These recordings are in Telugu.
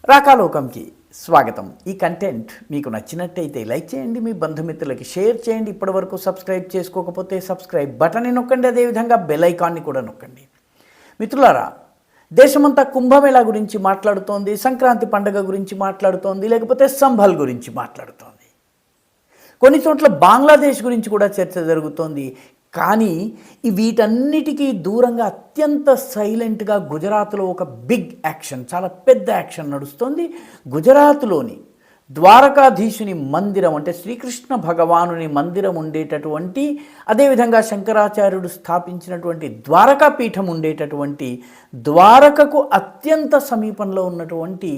రాకాలోకంకి స్వాగతం. ఈ కంటెంట్ మీకు నచ్చినట్టయితే లైక్ చేయండి, మీ బంధుమిత్రులకి షేర్ చేయండి. ఇప్పటివరకు సబ్స్క్రైబ్ చేసుకోకపోతే సబ్స్క్రైబ్ బటన్ని నొక్కండి, అదేవిధంగా బెల్ ఐకాన్ని కూడా నొక్కండి. మిత్రులారా, దేశమంతా కుంభమేళా గురించి మాట్లాడుతోంది, సంక్రాంతి పండుగ గురించి మాట్లాడుతోంది, లేకపోతే సంభల్ గురించి మాట్లాడుతోంది. కొన్ని చోట్ల బంగ్లాదేశ్ గురించి కూడా చర్చ జరుగుతోంది. కానీ వీటన్నిటికీ దూరంగా అత్యంత సైలెంట్గా గుజరాత్లో ఒక బిగ్ యాక్షన్, చాలా పెద్ద యాక్షన్ నడుస్తోంది. గుజరాత్లోని ద్వారకాధీశుని మందిరం, అంటే శ్రీకృష్ణ భగవానుని మందిరం ఉండేటటువంటి, అదేవిధంగా శంకరాచార్యుడు స్థాపించినటువంటి ద్వారకా పీఠం ఉండేటటువంటి ద్వారకకు అత్యంత సమీపంలో ఉన్నటువంటి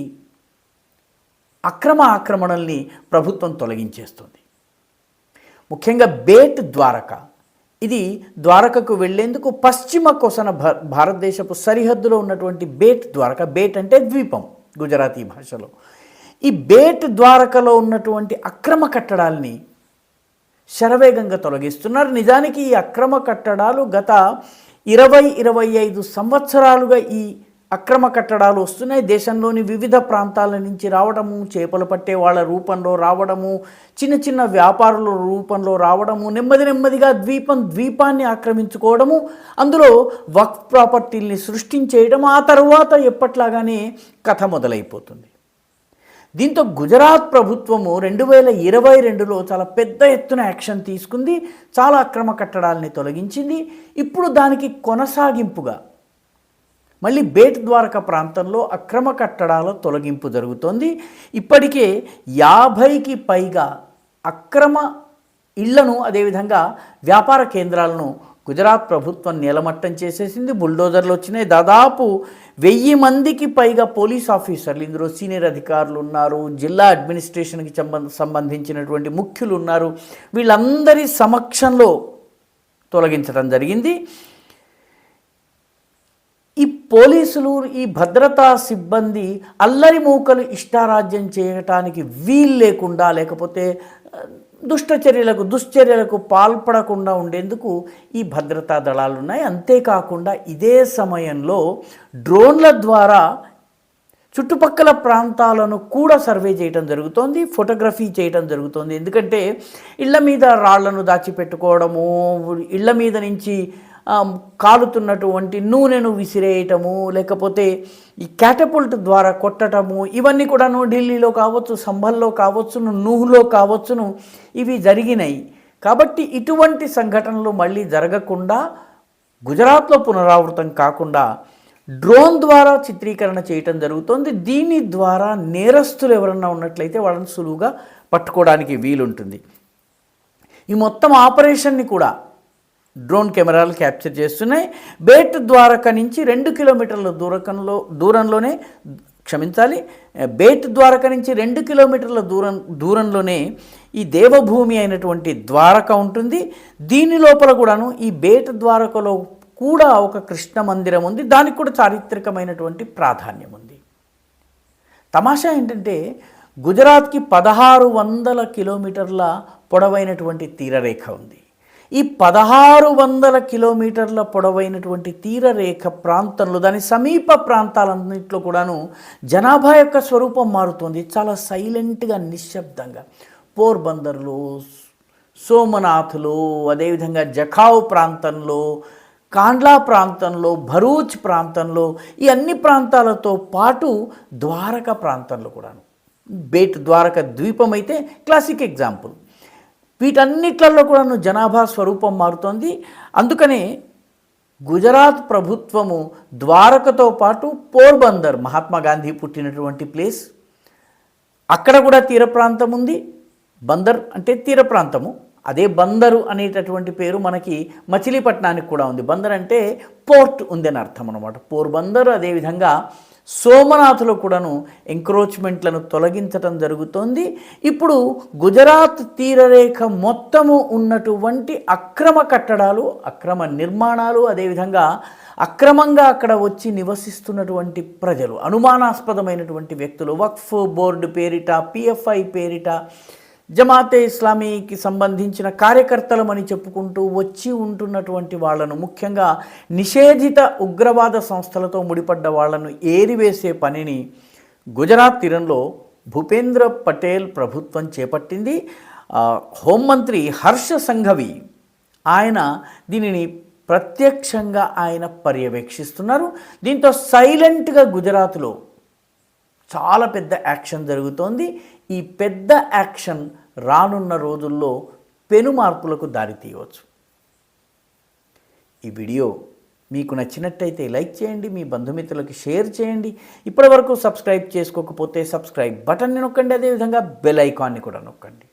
ఆక్రమణల్ని ప్రభుత్వం తొలగించేస్తుంది. ముఖ్యంగా బేట్ ద్వారక, ఇది ద్వారకకు వెళ్లేందుకు పశ్చిమ కొసన భారతదేశపు సరిహద్దులో ఉన్నటువంటి బేట్ ద్వారక. బేట్ అంటే ద్వీపం గుజరాతీ భాషలో. ఈ బేట్ ద్వారకలో ఉన్నటువంటి అక్రమ కట్టడాల్ని శరవేగంగా తొలగిస్తున్నారు. నిజానికి ఈ అక్రమ కట్టడాలు గత 20-25 సంవత్సరాలుగా ఈ అక్రమ కట్టడాలు వస్తున్నాయి. దేశంలోని వివిధ ప్రాంతాల నుంచి రావడము, చేపలు పట్టే వాళ్ళ రూపంలో రావడము, చిన్న చిన్న వ్యాపారుల రూపంలో రావడము, నెమ్మదిగా ద్వీపాన్ని ఆక్రమించుకోవడము, అందులో వక్ఫ్ ప్రాపర్టీల్ని సృష్టించేయడం, ఆ తర్వాత ఎప్పట్లాగానే కథ మొదలైపోతుంది. దీంతో గుజరాత్ ప్రభుత్వము 2022లో చాలా పెద్ద ఎత్తున యాక్షన్ తీసుకుంది. చాలా అక్రమ కట్టడాలని తొలగించింది. ఇప్పుడు దానికి కొనసాగింపుగా మళ్ళీ బేట్ ద్వారక ప్రాంతంలో అక్రమ కట్టడాల తొలగింపు జరుగుతోంది. ఇప్పటికే 50కి పైగా అక్రమ ఇళ్లను, అదేవిధంగా వ్యాపార కేంద్రాలను గుజరాత్ ప్రభుత్వం నేలమట్టం చేసేసింది. బుల్డోజర్లు వచ్చినాయి. దాదాపు 1000 మందికి పైగా పోలీస్ ఆఫీసర్లు, ఇందులో సీనియర్ అధికారులు ఉన్నారు, జిల్లా అడ్మినిస్ట్రేషన్కి సంబంధించినటువంటి ముఖ్యులు ఉన్నారు. వీళ్ళందరి సమక్షంలో తొలగించడం జరిగింది. ఈ పోలీసులు, ఈ భద్రతా సిబ్బంది అల్లరి మూకలు ఇష్టారాజ్యం చేయటానికి వీలు లేకుండా, లేకపోతే దుశ్చర్యలకు పాల్పడకుండా ఉండేందుకు ఈ భద్రతా దళాలు ఉన్నాయి. అంతేకాకుండా ఇదే సమయంలో డ్రోన్ల ద్వారా చుట్టుపక్కల ప్రాంతాలను కూడా సర్వే చేయడం జరుగుతోంది, ఫోటోగ్రఫీ చేయడం జరుగుతోంది. ఎందుకంటే ఇళ్ల మీద రాళ్లను దాచిపెట్టుకోవడము, ఇళ్ల మీద నుంచి కాలుతున్నటువంటి నూనెను విసిరేయటము, లేకపోతే ఈ క్యాటపుల్ట్ ద్వారా కొట్టటము, ఇవన్నీ కూడాను ఢిల్లీలో కావచ్చు, సంభల్లో కావచ్చును, నూహ్లో కావచ్చును, ఇవి జరిగినాయి. కాబట్టి ఇటువంటి సంఘటనలు మళ్ళీ జరగకుండా, గుజరాత్లో పునరావృతం కాకుండా డ్రోన్ ద్వారా చిత్రీకరణ చేయటం జరుగుతుంది. దీని ద్వారా నేరస్తులు ఎవరన్నా ఉన్నట్లయితే వాళ్ళని సులువుగా పట్టుకోవడానికి వీలుంటుంది. ఈ మొత్తం ఆపరేషన్ని కూడా డ్రోన్ కెమెరాలు క్యాప్చర్ చేస్తున్నాయి. బేట్ ద్వారక నుంచి 2 కిలోమీటర్ల దూరంలోనే బేట్ ద్వారక నుంచి 2 కిలోమీటర్ల దూరంలోనే ఈ దేవభూమి అయినటువంటి ద్వారక ఉంటుంది. దీని లోపల కూడాను ఈ బేట్ ద్వారకలో కూడా ఒక కృష్ణ మందిరం ఉంది. దానికి కూడా చారిత్రకమైనటువంటి ప్రాధాన్యం ఉంది. తమాషా ఏంటంటే గుజరాత్కి 1600 కిలోమీటర్ల పొడవైనటువంటి తీరరేఖ ఉంది. ఈ 1600 కిలోమీటర్ల పొడవైనటువంటి తీరరేఖ ప్రాంతంలో, దాని సమీప ప్రాంతాలన్నింటిలో కూడాను జనాభా యొక్క స్వరూపం మారుతుంది. చాలా సైలెంట్గా, నిశ్శబ్దంగా. పోర్బందర్లో, సోమనాథ్లో, అదేవిధంగా జఖావ్ ప్రాంతంలో, కాండ్లా ప్రాంతంలో, భరూచ్ ప్రాంతంలో, ఈ అన్ని ప్రాంతాలతో పాటు ద్వారక ప్రాంతంలో కూడాను. బేట్ ద్వారక ద్వీపం అయితే క్లాసిక్ ఎగ్జాంపుల్. వీటన్నిట్లలో కూడా జనాభా స్వరూపం మారుతోంది. అందుకనే గుజరాత్ ప్రభుత్వము ద్వారకతో పాటు పోర్బందర్, మహాత్మా గాంధీ పుట్టినటువంటి ప్లేస్, అక్కడ కూడా తీర ప్రాంతం ఉంది. బందర్ అంటే తీర ప్రాంతము. అదే బందరు అనేటటువంటి పేరు మనకి మచిలీపట్నానికి కూడా ఉంది. బందర్ అంటే పోర్ట్ ఉందని అర్థం అన్నమాట. పోర్బందర్, అదేవిధంగా సోమనాథ్లో కూడాను ఎంక్రోచ్మెంట్లను తొలగించడం జరుగుతోంది. ఇప్పుడు గుజరాత్ తీరరేఖ మొత్తము ఉన్నటువంటి అక్రమ కట్టడాలు, అక్రమ నిర్మాణాలు, అదేవిధంగా అక్రమంగా అక్కడ వచ్చి నివసిస్తున్నటువంటి ప్రజలు, అనుమానాస్పదమైనటువంటి వ్యక్తులు, వక్ఫ్ బోర్డు పేరిట, పిఎఫ్ఐ పేరిట, జమాతే ఇస్లామీకి సంబంధించిన కార్యకర్తలమని చెప్పుకుంటూ వచ్చి ఉంటున్నటువంటి వాళ్ళను, ముఖ్యంగా నిషేధిత ఉగ్రవాద సంస్థలతో ముడిపడ్డ వాళ్ళను ఏరివేసే పనిని గుజరాత్ తీరంలో భూపేంద్ర పటేల్ ప్రభుత్వం చేపట్టింది. హోంమంత్రి హర్ష సంఘవి ఆయన దీనిని ప్రత్యక్షంగా ఆయన పర్యవేక్షిస్తున్నారు. దీంతో సైలెంట్గా గుజరాత్లో చాలా పెద్ద యాక్షన్ జరుగుతోంది. ఈ పెద్ద యాక్షన్ రానున్న రోజుల్లో పెను మార్పులకు దారితీయవచ్చు. ఈ వీడియో మీకు నచ్చినట్టయితే లైక్ చేయండి, మీ బంధుమిత్రులకి షేర్ చేయండి. ఇప్పటివరకు సబ్స్క్రైబ్ చేసుకోకపోతే సబ్స్క్రైబ్ బటన్ని నొక్కండి, అదేవిధంగా బెల్ ఐకాన్ని కూడా నొక్కండి.